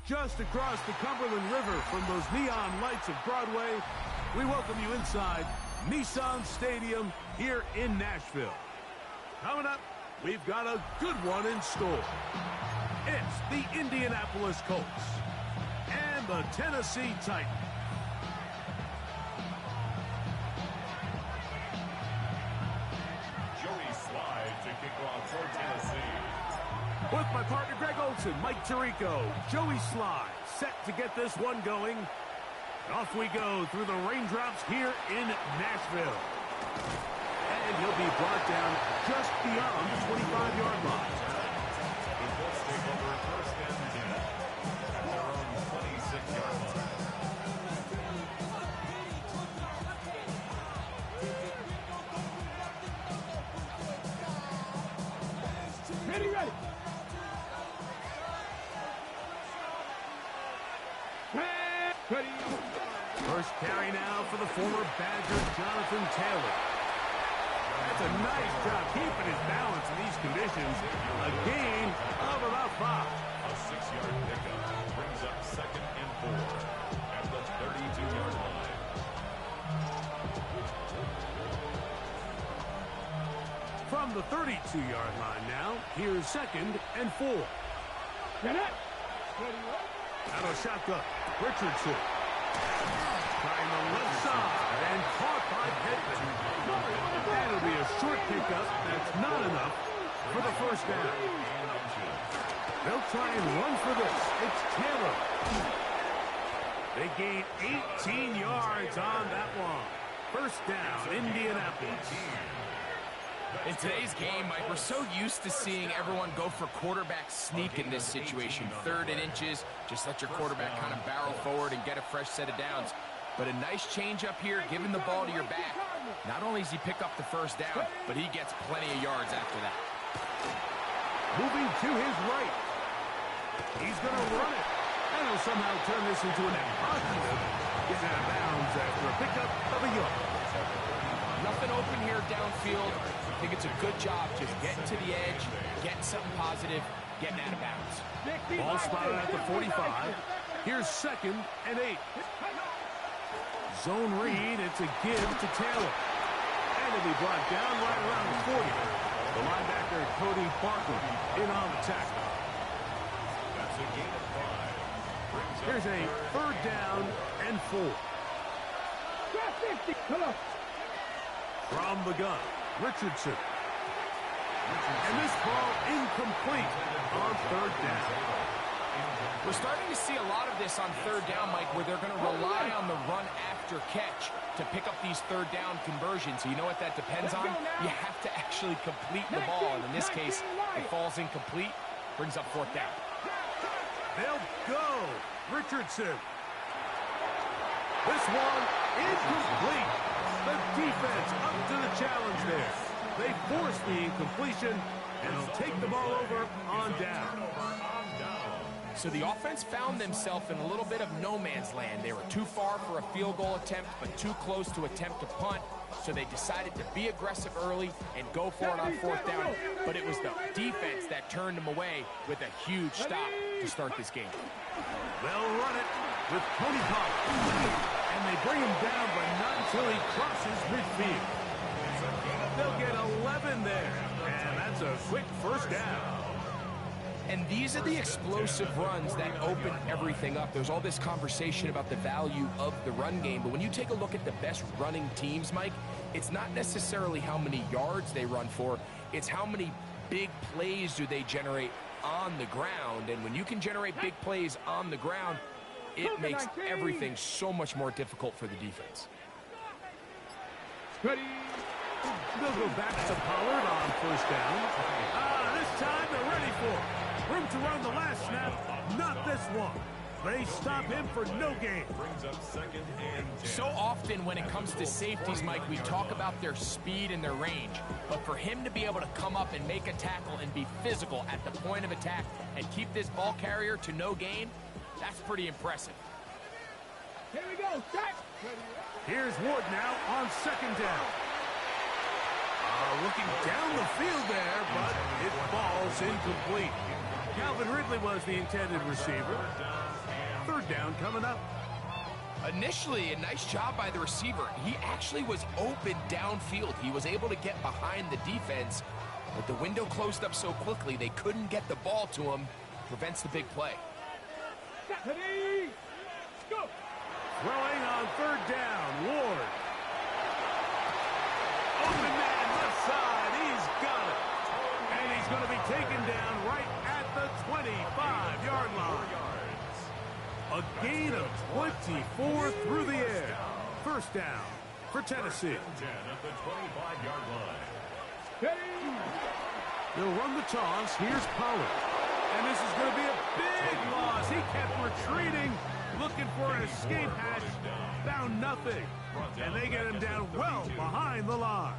Just across the Cumberland River from those neon lights of Broadway, we welcome you inside Nissan Stadium here in Nashville. Coming up, we've got a good one in store. It's the Indianapolis Colts and the Tennessee Titans. Joey Slide to kick off for Tennessee. With my partner Greg Olson, Mike Tirico, Joey Slide set to get this one going. Off we go through the raindrops here in Nashville. And he'll be brought down just beyond the 25-yard line. The Colts take over first and 10 at their own 26-yard line. Ready. First carry now for the former Badger, Jonathan Taylor. That's a nice job keeping his balance in these conditions. A gain of about 5. A 6-yard pickup brings up 2nd and 4 at the 32-yard line. From the 32-yard line now, here's 2nd and 4. Out of shotgun, Richardson. Trying the left side and caught by Pittman. That'll be a short pickup. That's not enough for the first down. They'll try and run for this. It's Taylor. They gain 18 yards on that one. First down, Indianapolis. In today's game, Mike, we're so used to seeing everyone go for quarterback sneak in this situation. 3rd and inches, just let your quarterback kind of barrel forward and get a fresh set of downs. But a nice change up here, giving the ball to your back. Not only does he pick up the first down, but he gets plenty of yards after that. Moving to his right. He's going to run it. And he'll somehow turn this into an impossible. Gets out of bounds after a pickup of a yard. Nothing open here downfield. I think it's a good job just getting to the edge, getting something positive, getting out of bounds. Ball spotted at the 45. Here's 2nd and 8. Zone read. It's a give to Taylor. And it'll be brought down right around the 40. The linebacker, Cody Barker, in on the tackle. That's a gain of 5. Here's a 3rd down and 4. From the gun, Richardson. And this ball incomplete on 3rd down. We're starting to see a lot of this on 3rd down, Mike, where they're going to rely on the run after catch to pick up these 3rd down conversions. So you know what that depends on? You have to actually complete the ball. And in this case, it falls incomplete, brings up 4th down. They'll go. Richardson. This one incomplete. The defense up to the challenge there. They force the incompletion, and they'll take the ball over on down. So the offense found themselves in a little bit of no man's land. They were too far for a field goal attempt, but too close to attempt to punt. So they decided to be aggressive early and go for it on 4th down. But it was the defense that turned them away with a huge stop to start this game. They'll run it with Tony Pollard. And they bring him down, but not until he crosses midfield. They'll get 11 there. And that's a quick first down. And these are the explosive runs that open everything up. There's all this conversation about the value of the run game, but when you take a look at the best running teams, Mike, it's not necessarily how many yards they run for, it's how many big plays do they generate on the ground. And when you can generate big plays on the ground, it makes everything so much more difficult for the defense. Ready. They'll go back to Pollard on first down. This time they're ready for it. Room to run the last snap, not this one. They stop him for no gain. Brings up 2nd and 10. So often when it comes to safeties, Mike, we talk about their speed and their range. But for him to be able to come up and make a tackle and be physical at the point of attack and keep this ball carrier to no gain, that's pretty impressive. Here we go, set. Here's Ward now on 2nd down. Looking down the field there, but it falls incomplete. Calvin Ridley was the intended receiver. third down coming up. Initially, a nice job by the receiver. He actually was open downfield. He was able to get behind the defense, but the window closed up so quickly they couldn't get the ball to him. Prevents the big play. Ready, go. Throwing on third down, Ward. Open man, left side, he's got it. And he's going to be taken down right at the 25-yard line. A gain of 24 through the air. First down for Tennessee. 10 at the 25-yard line. Ready. They'll run the toss. Here's Pollard. And this is going to be a big loss. He kept retreating, looking for an escape hatch. Found nothing. And they get him down well behind the line.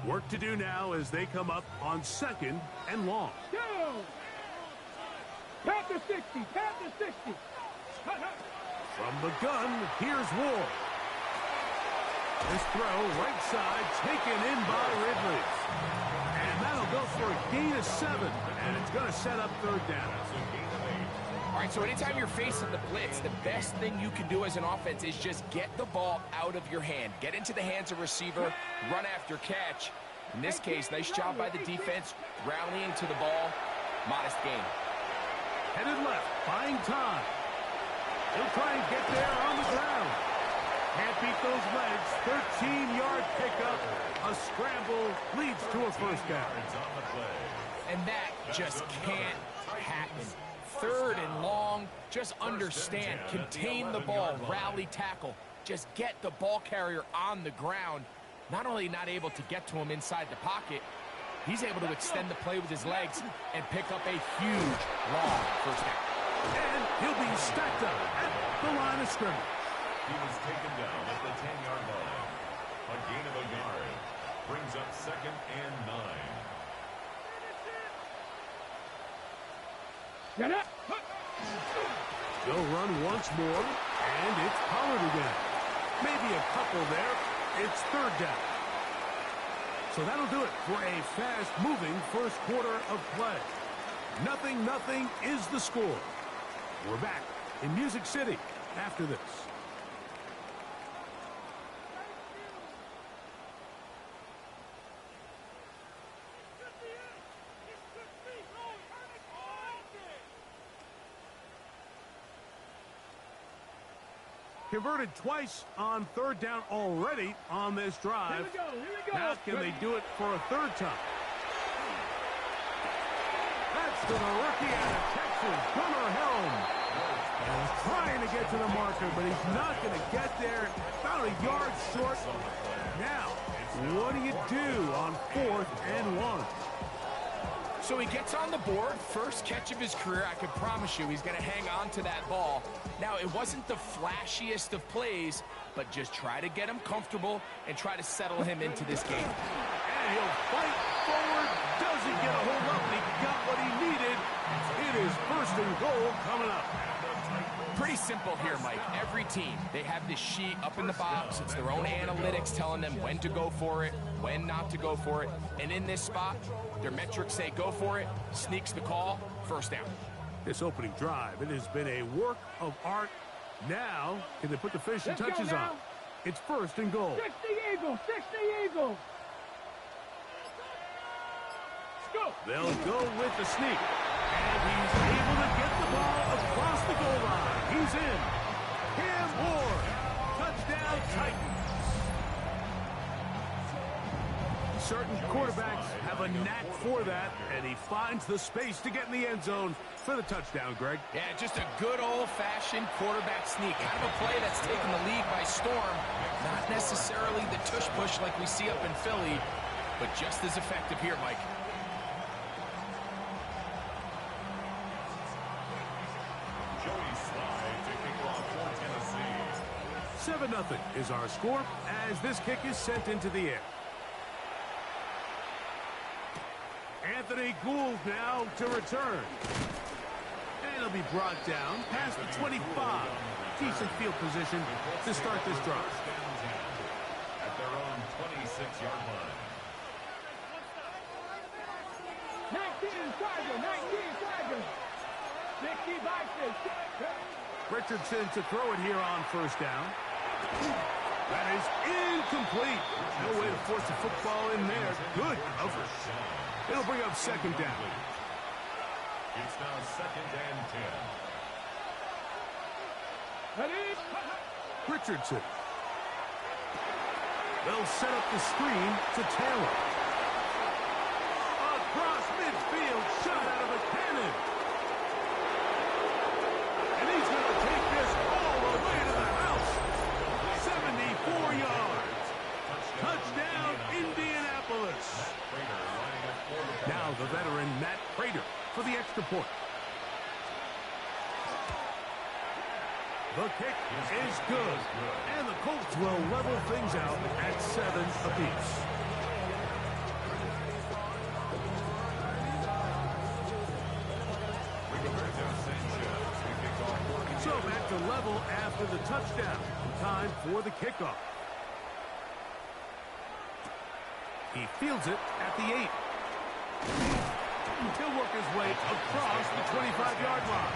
Work to do now as they come up on second and long. Go. Pat the 60. Pat the 60. From the gun, here's Ward. This throw, right side, taken in by Ridley. And that'll go for a gain of 7. And it's going to set up third down. All right, so anytime you're facing the blitz, the best thing you can do as an offense is just get the ball out of your hand. Get into the hands of receiver, run after catch. In this case, nice job by the defense, rallying to the ball. Modest gain. Headed left, buying time. He'll try and get there on the ground. Can't beat those legs. 13-yard pickup. A scramble leads to a first down. And that just can't happen. Third and long, just understand, contain the ball, rally tackle. Just get the ball carrier on the ground. Not only not able to get to him inside the pocket, he's able to extend the play with his legs and pick up a huge, long first down. And he'll be stacked up at the line of scrimmage. He was taken down at the 10-yard line. A gain of a yard brings up second and 9. Get up. They'll run once more, and it's Pollard again. Maybe a couple there. It's third down. So that'll do it for a fast-moving first quarter of play. 0-0 is the score. We're back in Music City after this. Converted twice on third down already on this drive. Here we go. Here we go. Now can they do it for a third time? That's to the rookie out of Texas, Gunnar Helm. And he's trying to get to the marker, but he's not going to get there. About a yard short. Now, what do you do on 4th and 1? So he gets on the board, first catch of his career. I can promise you he's going to hang on to that ball. Now, it wasn't the flashiest of plays, but just try to get him comfortable and try to settle him into this game. And he'll fight forward. Doesn't get a hold up, but he got what he needed. It is first and goal coming up. Pretty simple here, Mike. Every team, they have this sheet up in the box. It's their own analytics telling them when to go for it, when not to go for it. And in this spot, their metrics say go for it, sneaks the call, first down. This opening drive, it has been a work of art. Now, can they put the finishing touches on? It's first and goal. 60 Eagles. 60 Eagles. Go. They'll go with the sneak. And he's able to get the ball across the goal line. He's in. Cam Ward. Touchdown Titans. Certain quarterbacks have a knack for that, and he finds the space to get in the end zone for the touchdown, Greg. Yeah, just a good old-fashioned quarterback sneak. Kind of a play that's taken the league by storm. Not necessarily the tush-push like we see up in Philly, but just as effective here, Mike. Joey Slye to kick off for Tennessee. 7-0 is our score as this kick is sent into the air. Anthony Gould now to return. And he'll be brought down past the 25. Decent field position to start this drive. At their own 26-yard line. 19 Tiger. 19 Tiger. 60 Vikings. Richardson to throw it here on first down. That is incomplete. No way to force the football in there. Good coverage. It'll bring up second down. It's now second and 10. Ready? Richardson. They'll set up the screen to Taylor. Across midfield, shot out of a cannon. And he's going to take this all the way to the house. 74 yards. Touchdown, Indianapolis. Now the veteran Matt Prater for the extra point. The kick is good. And the Colts will level things out at 7 apiece. So back to level after the touchdown. Time for the kickoff. He fields it at the 8. He'll work his way across the 25-yard line.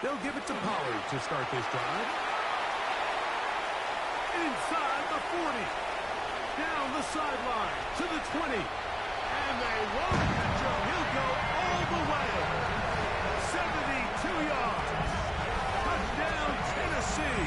They'll give it to Pollard to start this drive. Inside the 40. Down the sideline to the 20. And they won't catch him. He'll go all the way. 72 yards. Touchdown, Tennessee.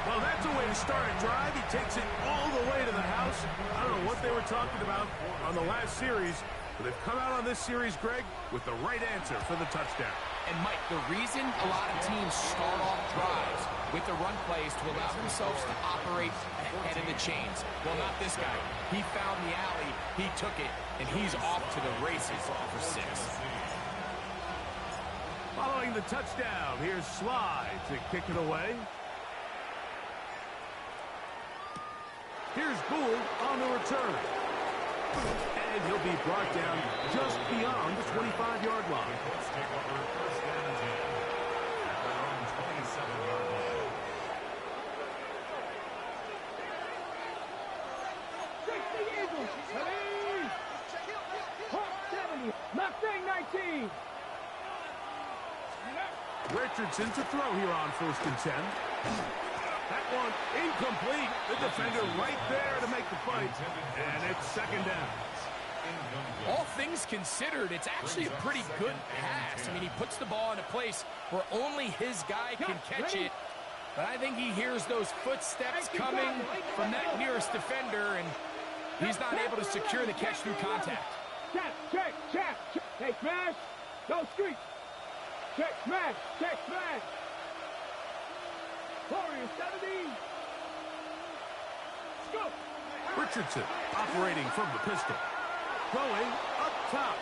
Well, that's a way to start a drive. He takes it all the way to the house. I don't know what they were talking about on the last series, but they've come out on this series, Greg, with the right answer for the touchdown. And, Mike, the reason a lot of teams start off drives with the run plays to allow themselves to operate ahead of the chains. Well, not this guy. He found the alley, he took it, and he's off to the races for 6. Following the touchdown, here's Sly to kick it away. Here's Gould on the return. And he'll be brought down just beyond the 25-yard line. Let's take over first down and 10 at their own 27-yard line. 60 Eagles. Ready? Hawk 70. Mustang 19. Richardson to throw here on first and 10. That one incomplete. The defender right there to make the fight. And it's second down. All things considered, it's actually a pretty good pass. I mean, he puts the ball in a place where only his guy can catch it. But I think he hears those footsteps coming from that nearest defender, and he's not able to secure the catch through contact. Check. Hey, smash. Go street. Check, smash. Warrior 70. Go. Richardson operating from the pistol. Going up top.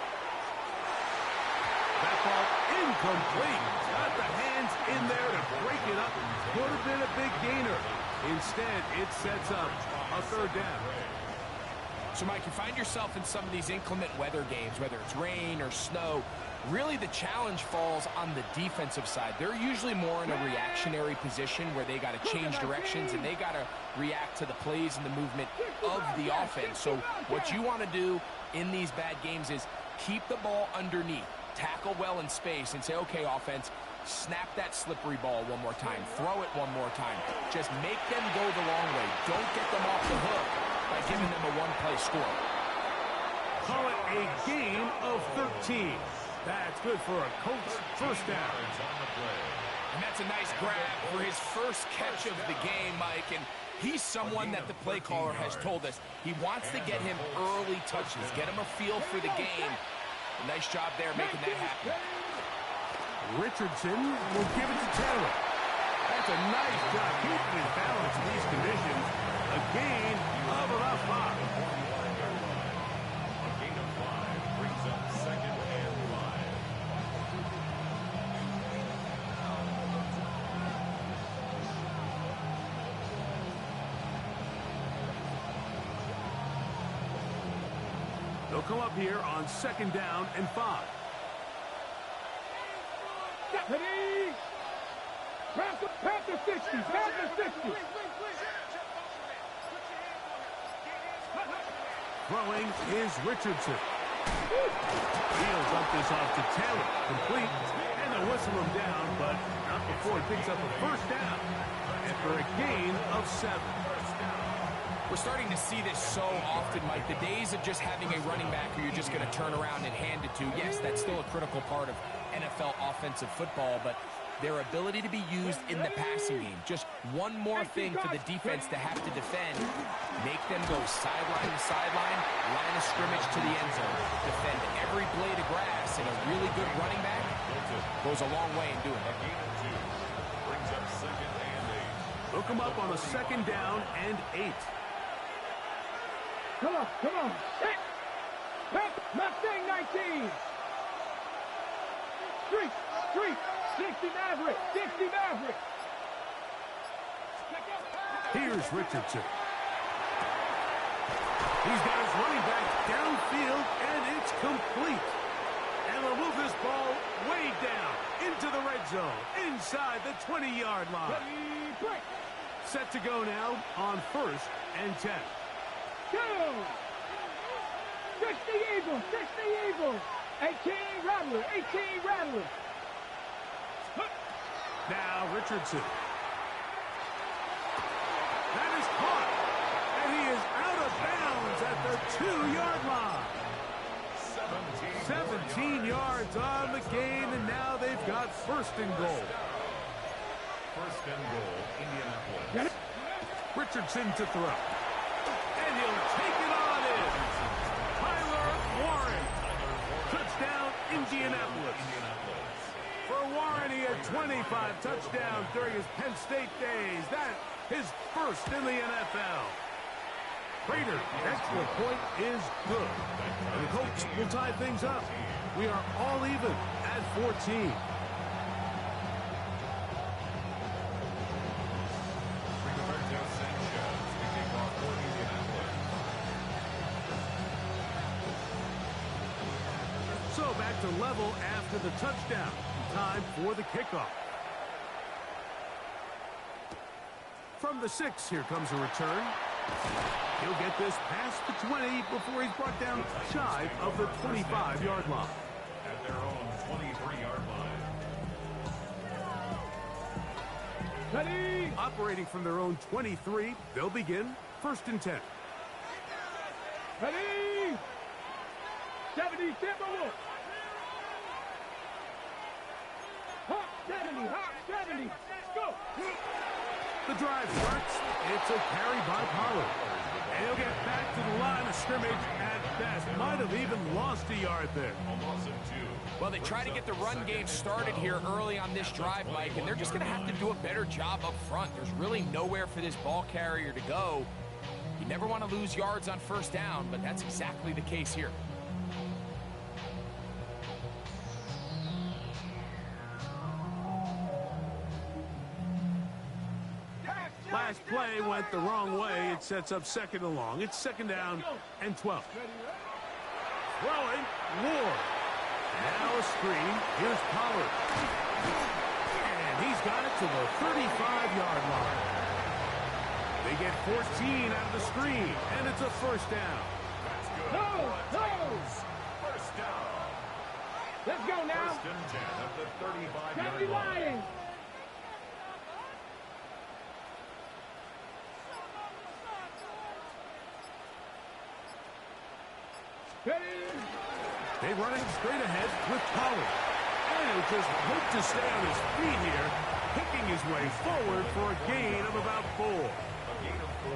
That ball incomplete. Got the hands in there to break it up. Would have been a big gainer. Instead, it sets up a third down. So, Mike, you find yourself in some of these inclement weather games, whether it's rain or snow. Really, the challenge falls on the defensive side. They're usually more in a reactionary position where they got to change directions and they got to react to the plays and the movement of the offense. So what you want to do in these bad games is keep the ball underneath, tackle well in space, and say, okay, offense, snap that slippery ball one more time, throw it one more time. Just make them go the long way. Don't get them off the hook by giving them a one-play score. Call it a gain of 13. That's good for a Colts first down. And that's a nice grab for his first catch of the game, Mike. And he's someone that the play caller has told us he wants to get him early touches, get him a feel for the game. A nice job there making that happen. Richardson will give it to Taylor. That's a nice job keeping his balance in these conditions. A gain of about 5. A gain of 5 brings up second and 5. They'll come up here on 2nd down and 5. Ready? Panther 60. Panther 60. Throwing is Richardson. He'll dump this off to Taylor. Complete. And they'll whistle him down, but not before he picks up a 1st down. And for a gain of 7. We're starting to see this so often, Mike. The days of just having a running back who you're just going to turn around and hand it to, yes, that's still a critical part of NFL offensive football, but their ability to be used in the passing game, just one more thing for the defense to have to defend, make them go sideline to sideline, line of scrimmage to the end zone, defend every blade of grass, and a really good running back goes a long way in doing it. Brings up 2nd and 8. Look him up on a 2nd down and 8. Come on, come on. Mustang 19. Street. 60 Maverick. 60 Maverick. Here's Richardson. He's got his running back downfield, and it's complete. And they'll move this ball way down into the red zone, inside the 20-yard line. Set to go now on 1st and 10. Go! 60 Eagles, 60 Eagles. 18 Rattler, 18 Rattler. Now Richardson. That is caught. And he is out of bounds at the 2-yard line. 17 yards on the gain, and now they've got 1st and goal. 1st and goal, Indianapolis. Richardson to throw. And he'll take it on in. Tyler Warren. Touchdown, Indianapolis. For Warren, he had 25 touchdowns during his Penn State days. That's his 1st in the NFL. Prater, extra point is good. And the coach will tie things up. We are all even at 14. So back to level after the touchdown. Time for the kickoff. From the 6, here comes a return. He'll get this past the 20 before he's brought down shy of the 25-yard line. At their own 23-yard line. Ready? Operating from their own 23, they'll begin 1st and 10. Ready? 70 Timberwolves. Hawk 70, Hawk 70. Go. The drive starts. It's a carry by Pollard. And he'll get back to the line of scrimmage at best. Might have even lost a yard there. Well, they try to get the run game started here early on this drive, Mike, and they're just going to have to do a better job up front. There's really nowhere for this ball carrier to go. You never want to lose yards on 1st down, but that's exactly the case here. Last play went the wrong way. It sets up 2nd and long. It's 2nd down and 12. Throwing, Ward. Now a screen. Here's Pollard. And he's got it to the 35-yard line. They get 14 out of the screen, and it's a 1st down. No. 1st down. Let's go now. 1st and 10 at the 35-yard County line. Lions. Ready? They run it straight ahead with Pollard. And he'll just hope to stay on his feet here, picking his way forward for a gain of about 4. A gain of 4.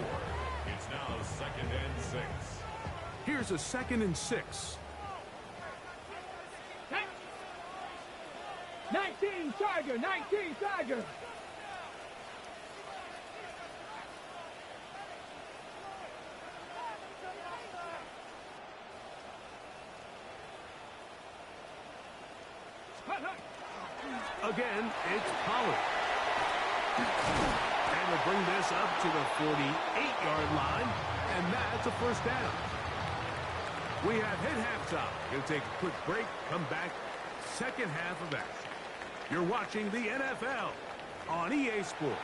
It's now 2nd and 6. Here's a 2nd and 6. 19 Tiger, 19 Tiger. Again, it's Pollard. And they'll bring this up to the 48-yard line, and that's a 1st down. We have hit halftime. Going to take a quick break, come back, second half of action. You're watching the NFL on EA Sports.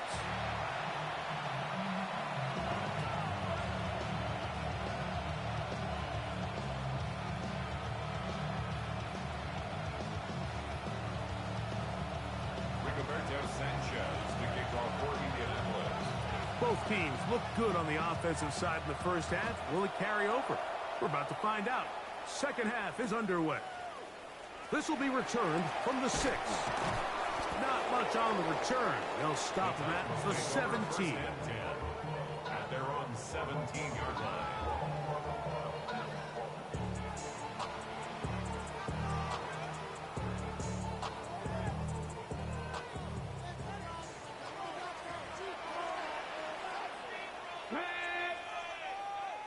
Both teams look good on the offensive side in the first half. Will it carry over? We're about to find out. Second half is underway. This will be returned from the 6. Not much on the return. They'll stop him at the 17. At their own 17-yard line.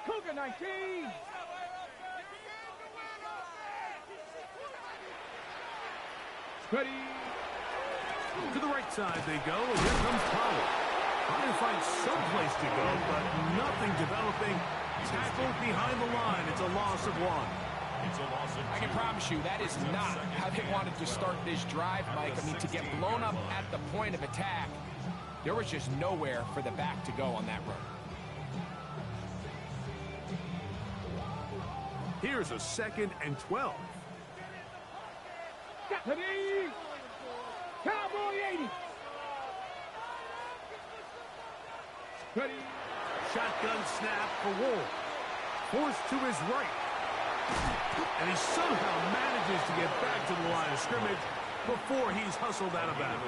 Cougar 19. Ready. To the right side they go, and here comes Pollard. Trying to find someplace to go, but nothing developing. Tackled behind the line. It's a loss of 1. It's a loss of 2. I can promise you that is not how they wanted to start this drive, Mike. I mean, to get blown up at the point of attack, there was just nowhere for the back to go on that run. Here's a 2nd and 12. Ready. Cowboy 80. Ready. Shotgun snap for Ward. Forced to his right. And he somehow manages to get back to the line of scrimmage before he's hustled out of bounds.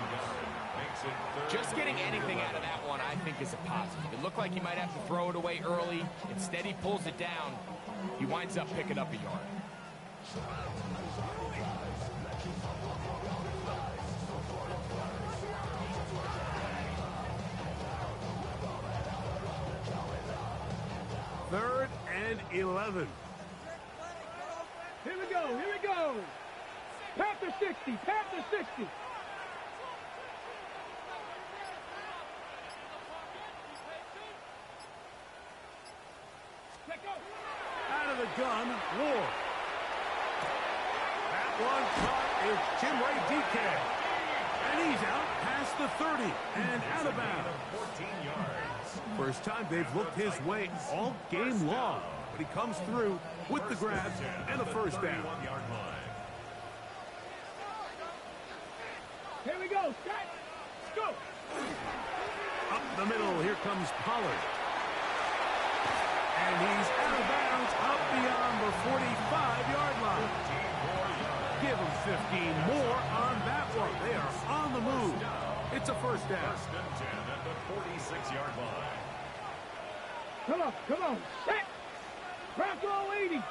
Just getting anything out of that one, I think, is a positive. It looked like he might have to throw it away early. Instead, he pulls it down. He winds up picking up a yard. Third and 11. Here we go. Here we go. Panther 60. Panther 60. Out of the gun, Ward. That one caught is Jim Ray DK. And he's out past the 30 and out of bounds. 14 yards. First time they've looked his way all game long. But he comes through with the grab and a first down. Here we go. Set. Let's go. Up the middle, here comes Pollard. And he's out of bounds up beyond the 45-yard line. Give him 15 more on that one. They are on the move. It's a first down. First and 10 at the 46-yard line. Come on. Come on. Set. Bronco 80.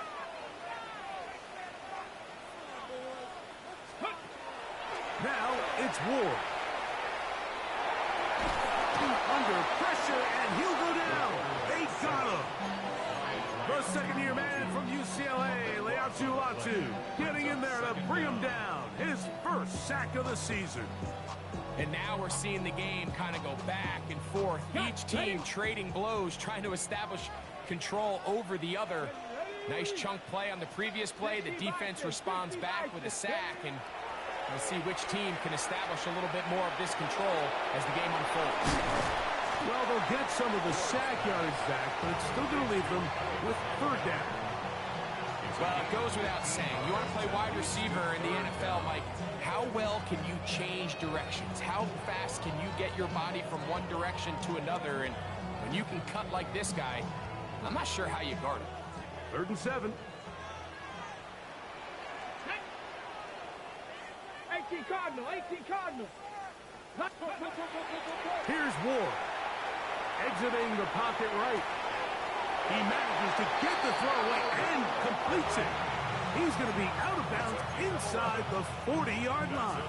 Now it's Ward. Under pressure, and he'll go down. They got him. The second-year man from UCLA, Leatu Latu, getting in there to bring him down. His first sack of the season. And now we're seeing the game kind of go back and forth. Each team trading blows, trying to establish control over the other. Nice chunk play on the previous play. The defense responds back with a sack, and we'll see which team can establish a little bit more of this control as the game unfolds. Well, they'll get some of the sack yardage back, but it's still going to leave them with third down. Well, it goes without saying. You want to play wide receiver in the NFL, Mike, how well can you change directions? How fast can you get your body from one direction to another? And when you can cut like this guy, I'm not sure how you guard it. 3rd and 7. 18 Cardinal. 18 Cardinal. Here's Ward. Exiting the pocket right. He manages to get the throw away and completes it. He's going to be out of bounds inside the 40-yard line.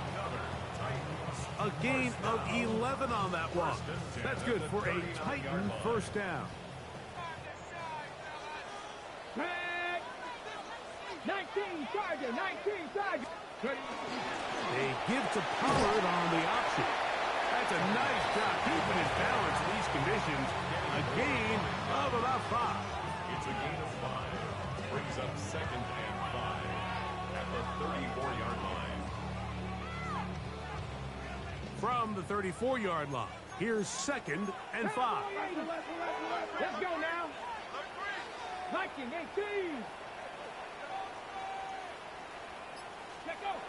A gain of 11 on that one. That's good for a Titan first down. 19 Charger. 19 Charger. They give to Pollard on the option. That's a nice job keeping his balance in these conditions. A gain of about 5. It's a gain of 5. Brings up up 2nd and 5 at the 34-yard line. From the 34-yard line, here's 2nd and 5. Let's go now. 1918. Check out.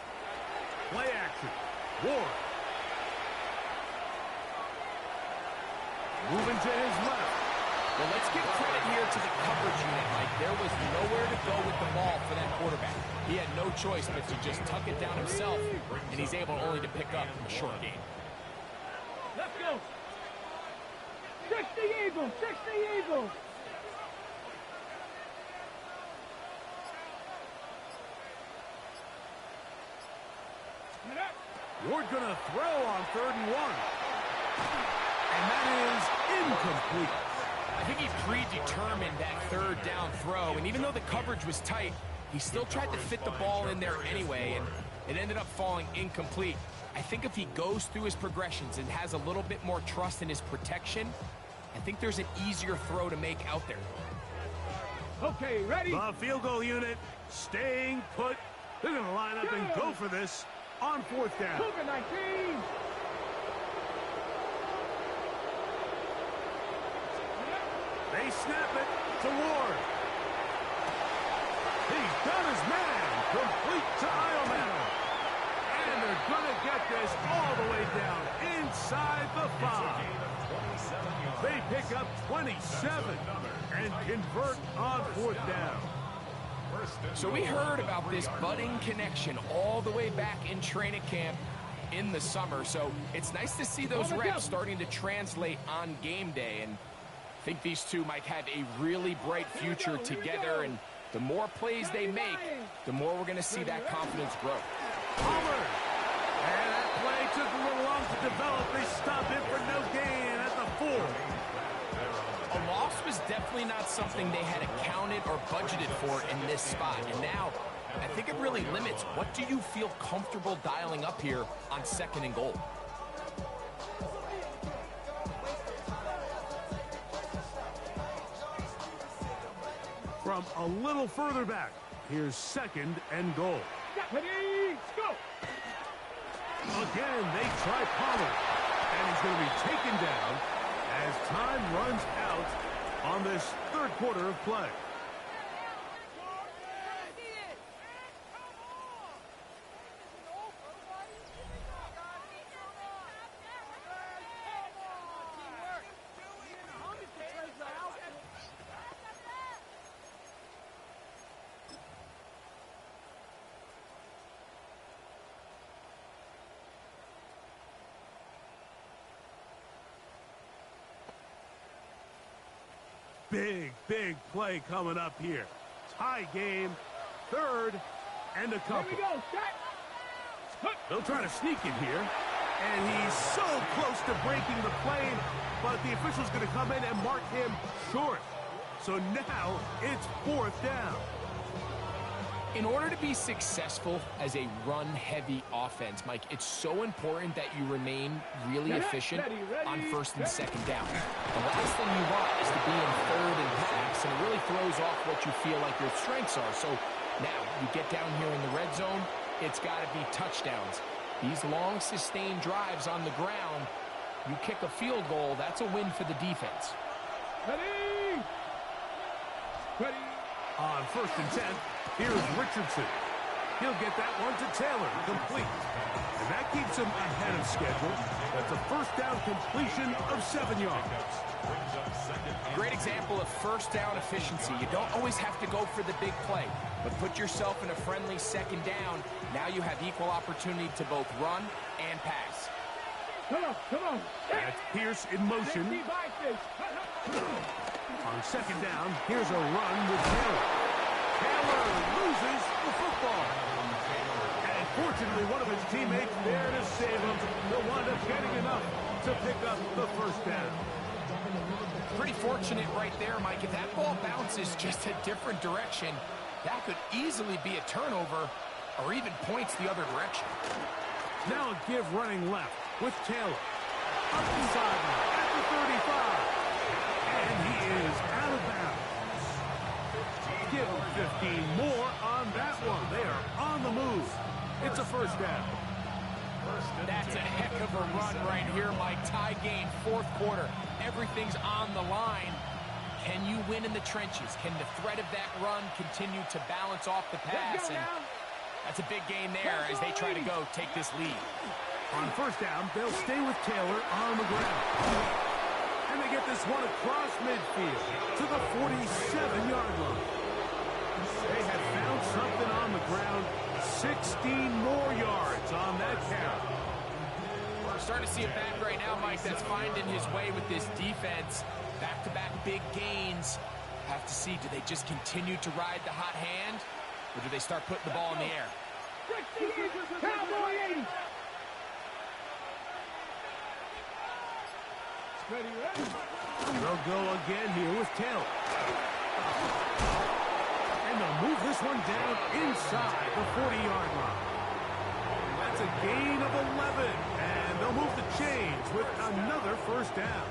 Play action. Ward. Moving to his left. Well, let's give credit here to the coverage unit, Mike. There was nowhere to go with the ball for that quarterback. He had no choice but to just tuck it down himself, and he's able only to pick up a short gain. Let's go. 60 Eagles. 60 Eagles. Ward gonna throw on 3rd and 1. And that is incomplete. I think he predetermined that 3rd down throw, and even though the coverage was tight, he still tried to fit the ball in there anyway, and it ended up falling incomplete. I think if he goes through his progressions and has a little bit more trust in his protection, I think there's an easier throw to make out there. Okay, ready? The field goal unit staying put. They're gonna line up and go for this on 4th down. Cougar 19. They snap it to Ward. He's got his man. Complete to Iomanno. And they're going to get this all the way down inside the 5. They pick up 27 and convert on 4th down. So we heard about this budding connection all the way back in training camp in the summer. So it's nice to see those reps starting to translate on game day. And I think these two might have a really bright future together. And the more plays they make, the more we're going to see that confidence grow. Palmer. And that play took a little long to develop. They stopped it for no gain at the 4. A loss was definitely not something they had accounted or budgeted for in this spot. And now, I think it really limits what do you feel comfortable dialing up here on 2nd and goal. From a little further back, here's 2nd and goal. Ready, go. Again, they try Palmer. And he's going to be taken down as time runs out on this 3rd quarter of play. Big play coming up here. Tie game, 3rd and a couple. Here we go, set. They'll try to sneak it here. And he's so close to breaking the plane, but the official's going to come in and mark him short. So now it's 4th down. In order to be successful as a run-heavy offense, Mike, it's so important that you remain really efficient on 1st and 2nd down. The last thing you want is to be in 3rd and pass, and it really throws off what you feel like your strengths are. So now you get down here in the red zone, it's got to be touchdowns. These long, sustained drives on the ground, you kick a field goal, that's a win for the defense. Ready. Ready. On 1st and 10, here's Richardson. He'll get that one to Taylor, complete. And that keeps him ahead of schedule. That's a 1st down completion of 7 yards. Great example of 1st down efficiency. You don't always have to go for the big play, but put yourself in a friendly 2nd down. Now you have equal opportunity to both run and pass. Come on. That's Pierce in motion. On 2nd down, here's a run with Taylor. Taylor loses the football. And fortunately, one of his teammates there to save him. They'll wind up getting enough to pick up the 1st down. Pretty fortunate right there, Mike. If that ball bounces just a different direction, that could easily be a turnover or even points the other direction. Now a give running left with Taylor. Up the sideline at the 35. And he is out of bounds. Give him 15 more on that one. They are on the move. It's a first down. That's a heck of a run right here, Mike. Tie game, fourth quarter. Everything's on the line. Can you win in the trenches? Can the threat of that run continue to balance off the pass? And that's a big gain there as they try to go take this lead. On first down, they'll stay with Taylor on the ground. And they get this one across midfield to the 47-yard line. They have found something on the ground. 16 more yards on that carry. We're starting to see a back right now, Mike, that's finding his way with this defense. Back-to-back big gains. Have to see, do they just continue to ride the hot hand, or do they start putting the ball in the air? Cowboy 80. They'll go again here with Taylor. And they'll move this one down inside the 40-yard line. That's a gain of 11. And they'll move the chains with another first down.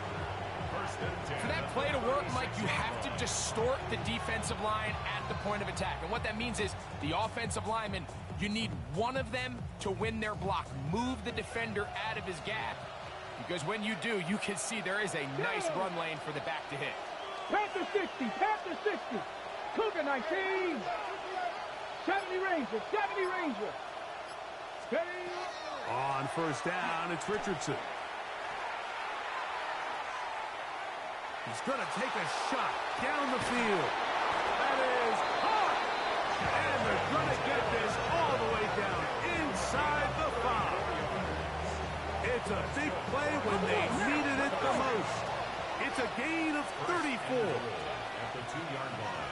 For that play to work, Mike, you have to distort the defensive line at the point of attack. And what that means is the offensive lineman, you need one of them to win their block. Move the defender out of his gap. Because when you do, you can see there is a nice run lane for the back to hit. Panther 60, Panther 60. Cougar 19. 70 Ranger, 70 Ranger. Steady. On first down, it's Richardson. He's going to take a shot down the field. That is hot. And they're going to get this all the way down inside the 5. It's a big play when they needed it the most. It's a gain of 34. At the 2-yard line.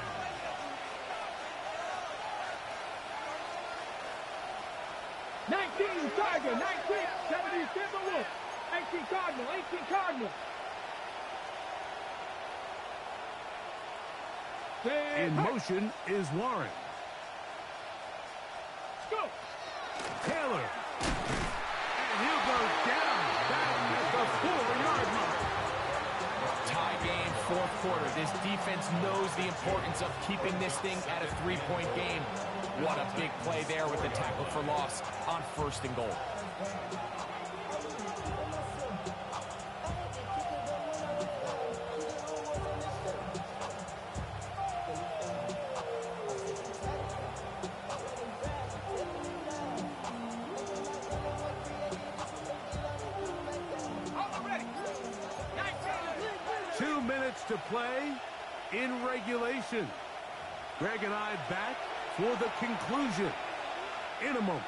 Tiger, 19, 70 Timberwolves, 18 Cardinal, 18 Cardinal. In motion is Warren. Let's go. Taylor. And he'll go down back at the 4-yard line. Tie game, fourth quarter. This defense knows the importance of keeping this thing at a 3-point game. What a big play there with the tackle for loss on first and goal. To play in regulation. Greg and I back for the conclusion in a moment.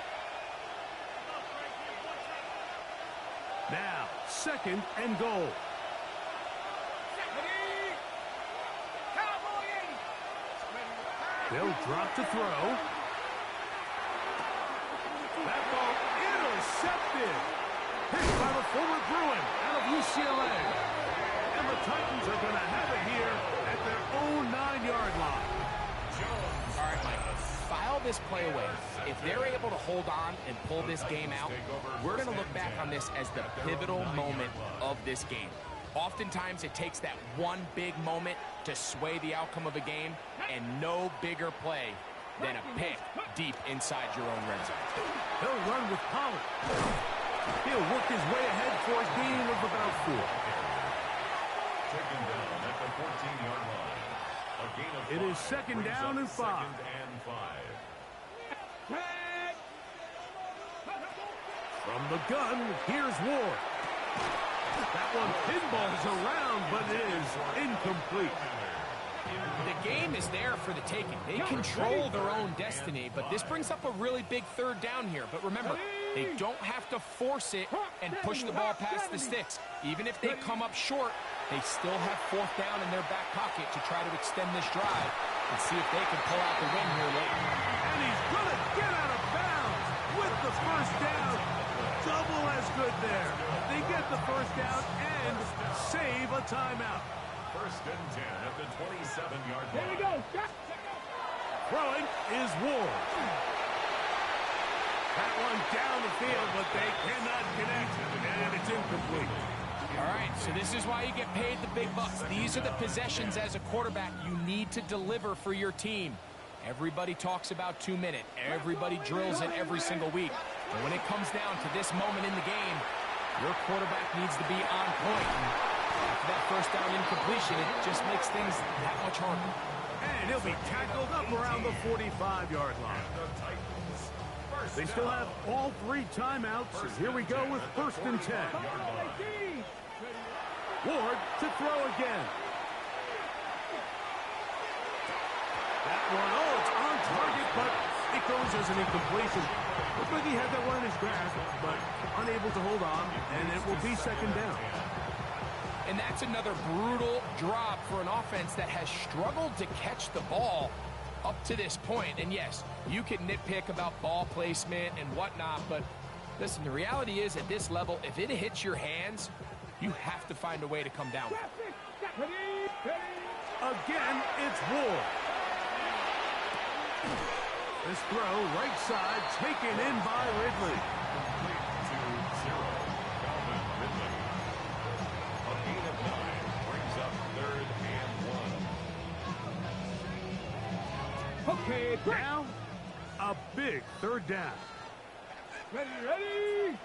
Now, second and goal. They'll drop to throw. That ball intercepted. Picked by the former Bruin out of UCLA. And the Titans are going to have it here at their own 9-yard line. All right, Mike, file this play away. If they're able to hold on and pull this game out, we're going to look back on this as the pivotal moment of this game. Oftentimes, it takes that one big moment to sway the outcome of a game, and no bigger play than a pick deep inside your own red zone. He'll run with Pollard. He'll work his way ahead for a gain of about 4. Taken down at the 14-yard line. A gain of 5. It is second down and 5. Second and 5. From the gun, here's Ward. That one pinballs around, but it is incomplete. The game is there for the taking. They control their own destiny, but this brings up a really big third down here. But remember, they don't have to force it and push the ball past the sticks. Even if they come up short, they still have fourth down in their back pocket to try to extend this drive and see if they can pull out the win here later. And he's going to get out of bounds with the first down. Double as good there. They get the first down and save a timeout. First and 10 at the 27-yard line. There we go. Throwing is Ward. That one down the field, but they cannot connect, and it's incomplete. All right, so this is why you get paid the big bucks. These are the possessions as a quarterback you need to deliver for your team. Everybody talks about 2-minute. Everybody drills it every single week. But when it comes down to this moment in the game, your quarterback needs to be on point. And after that first down incompletion, it just makes things that much harder. And he'll be tackled up around the 45-yard line. They still have all 3 timeouts. And here we go with 1st and 10. Ward to throw again. That one, oh, it's on target, but it goes as an incompletion. Looks like he had that one in his grasp, but unable to hold on, and it will be 2nd down. And that's another brutal drop for an offense that has struggled to catch the ball up to this point. And yes, you can nitpick about ball placement and whatnot, but listen, the reality is at this level, if it hits your hands, you have to find a way to come down. Again, it's Ward. This throw, right side, taken in by Ridley. Complete to 0. Calvin Ridley. A gain of 9 brings up 3rd and 1. Okay, Now, a big 3rd down. ready.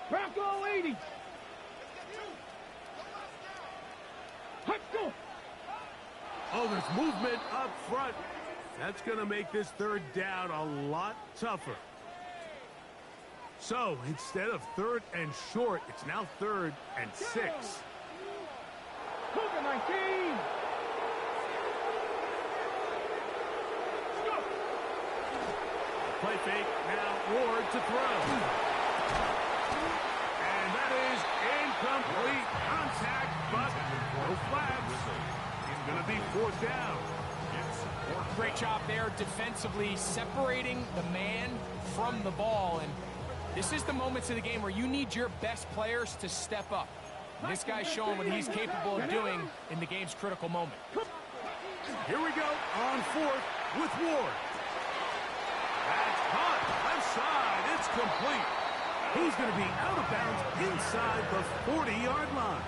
Crack all 80. Let's go. Oh, there's movement up front. That's going to make this 3rd down a lot tougher. So, instead of 3rd and short, it's now 3rd and 6. Move it, 19. Play fake, now Ward to throw. And that is incomplete. Contact, but no flags. It's going to be 4th down. Great job there defensively, separating the man from the ball. And this is the moments of the game where you need your best players to step up. And this guy's showing what he's capable of doing in the game's critical moment. Here we go on 4th with Ward. That's caught. Left side. It's complete. He's going to be out of bounds inside the 40-yard line.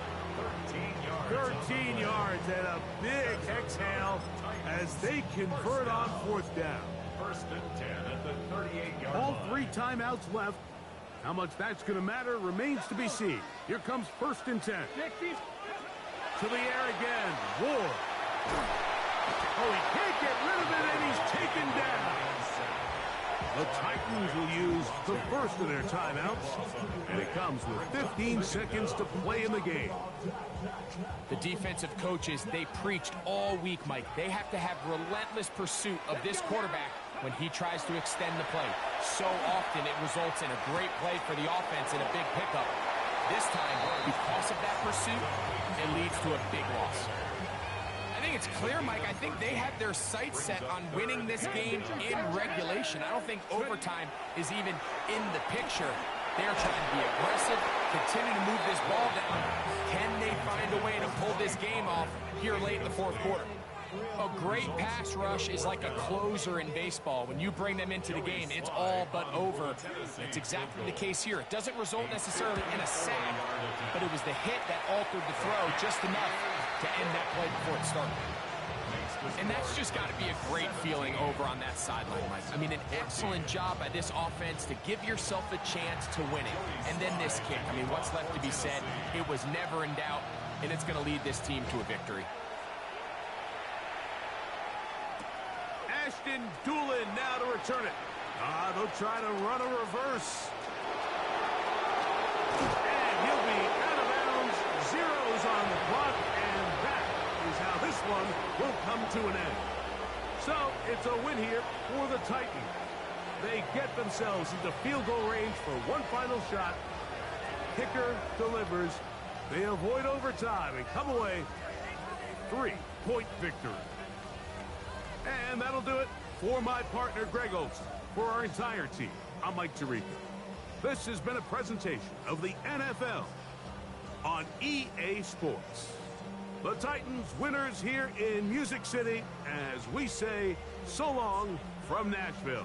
13 yards and a big exhale as they convert on 4th down. 1st and 10 at the 38-yard line. All 3 timeouts left. How much that's going to matter remains to be seen. Here comes 1st and 10. 60. To the air again. Ward. Oh, he can't get rid of it, and he's taken down. The Titans will use the first of their timeouts, and it comes with 15 seconds to play in the game. The defensive coaches, they preached all week, Mike. They have to have relentless pursuit of this quarterback when he tries to extend the play. So often it results in a great play for the offense and a big pickup. This time, because of that pursuit, it leads to a big loss. I think it's clear, Mike. I think they have their sights set on winning this game in regulation. I don't think overtime is even in the picture. They're trying to be aggressive, continue to move this ball down. Can they find a way to pull this game off here late in the 4th quarter? A great pass rush is like a closer in baseball. When you bring them into the game, it's all but over. It's exactly the case here. It doesn't result necessarily in a sack, but it was the hit that altered the throw just enough to end that play before it started. And that's just got to be a great feeling over on that sideline, Mike. I mean, an excellent job by this offense to give yourself a chance to win it. And then this kick. I mean, what's left to be said? It was never in doubt, and it's going to lead this team to a victory. Ashton Doolin now to return it. They'll try to run a reverse. And he'll be out of bounds. Zeros on the clock, and that is how this one will come to an end. So it's a win here for the Titans. They get themselves into field goal range for one final shot. Kicker delivers. They avoid overtime and come away 3-point victory. And that'll do it for my partner, Greg Olson. For our entire team, I'm Mike Tirico. This has been a presentation of the NFL on EA Sports. The Titans winners here in Music City as we say so long from Nashville.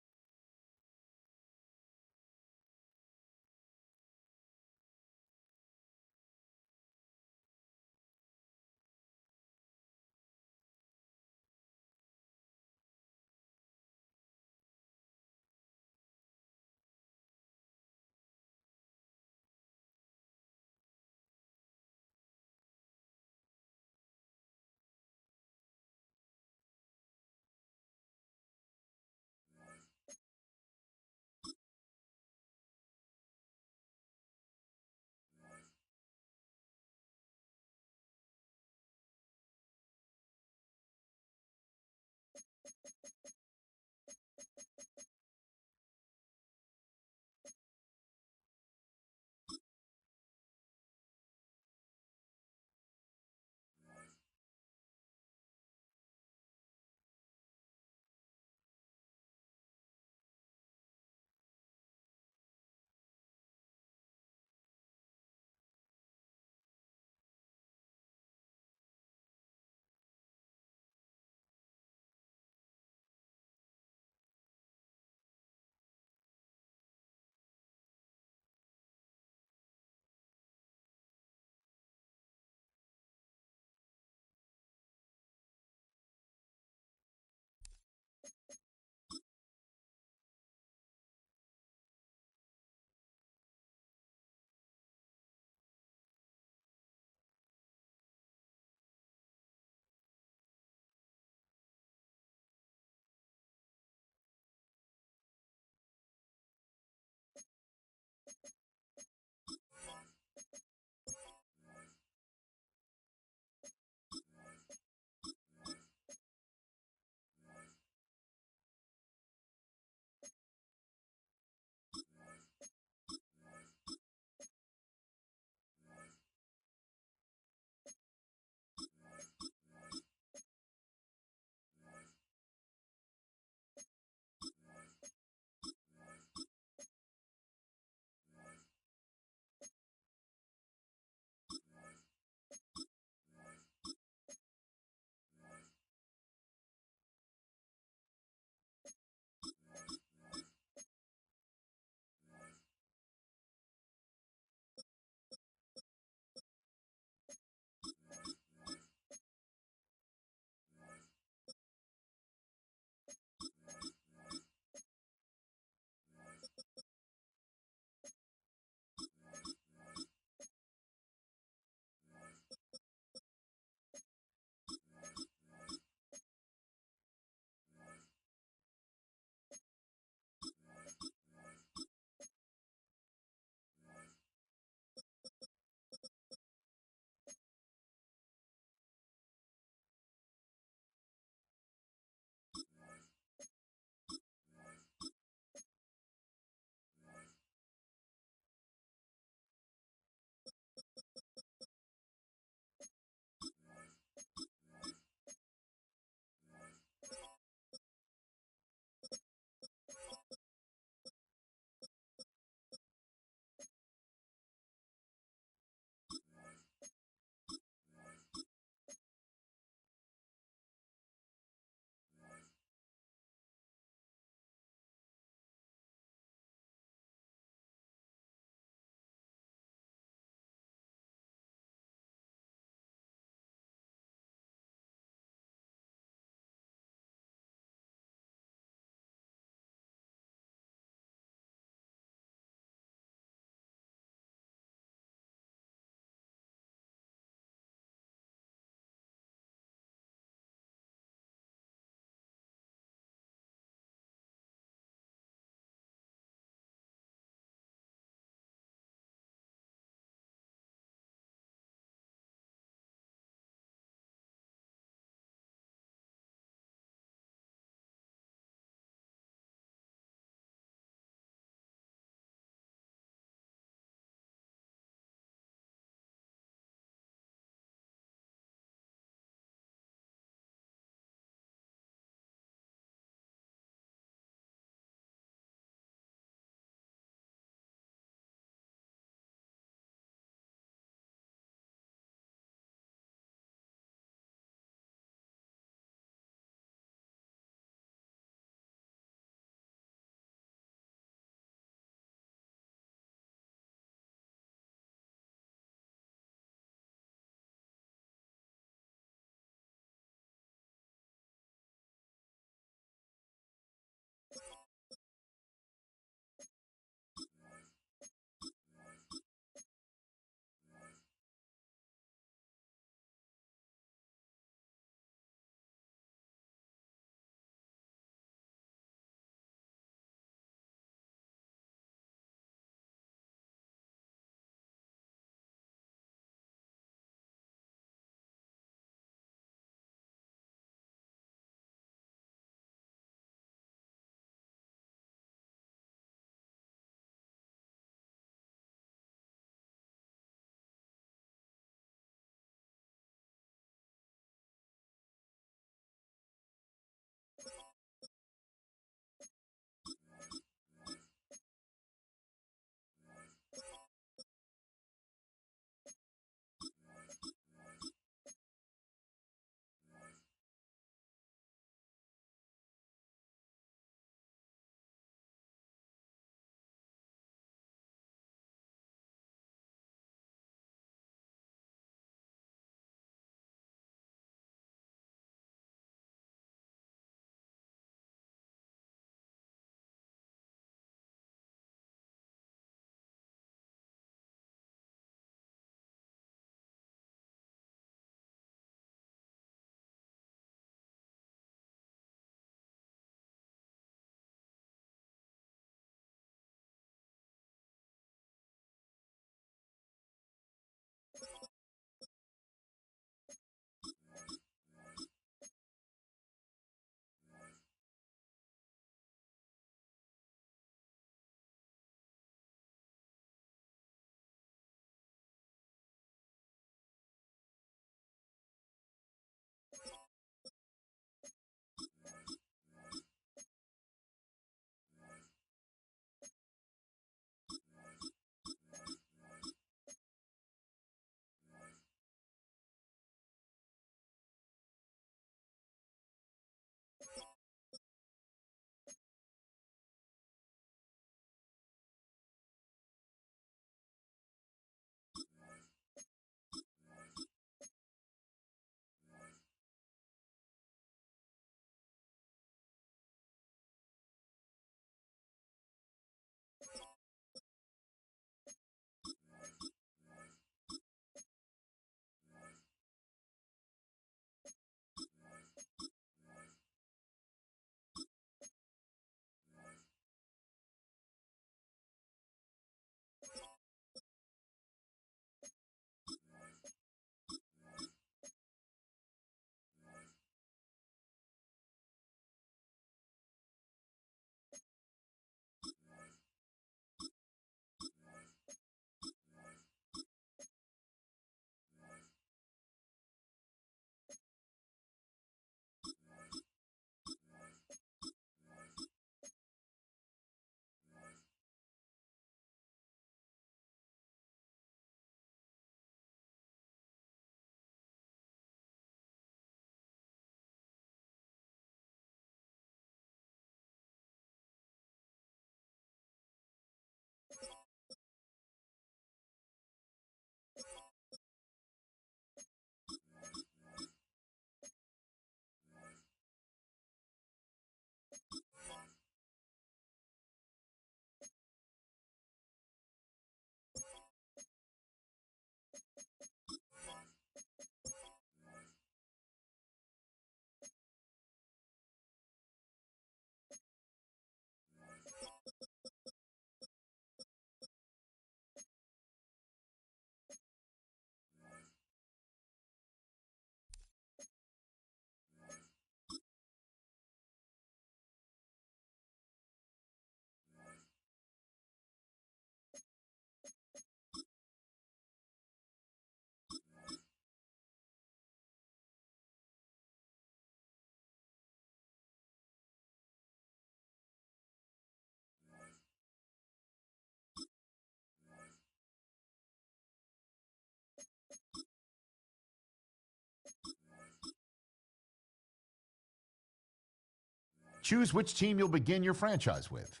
Choose which team you'll begin your franchise with.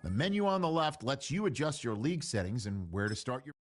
The menu on the left lets you adjust your league settings and where to start your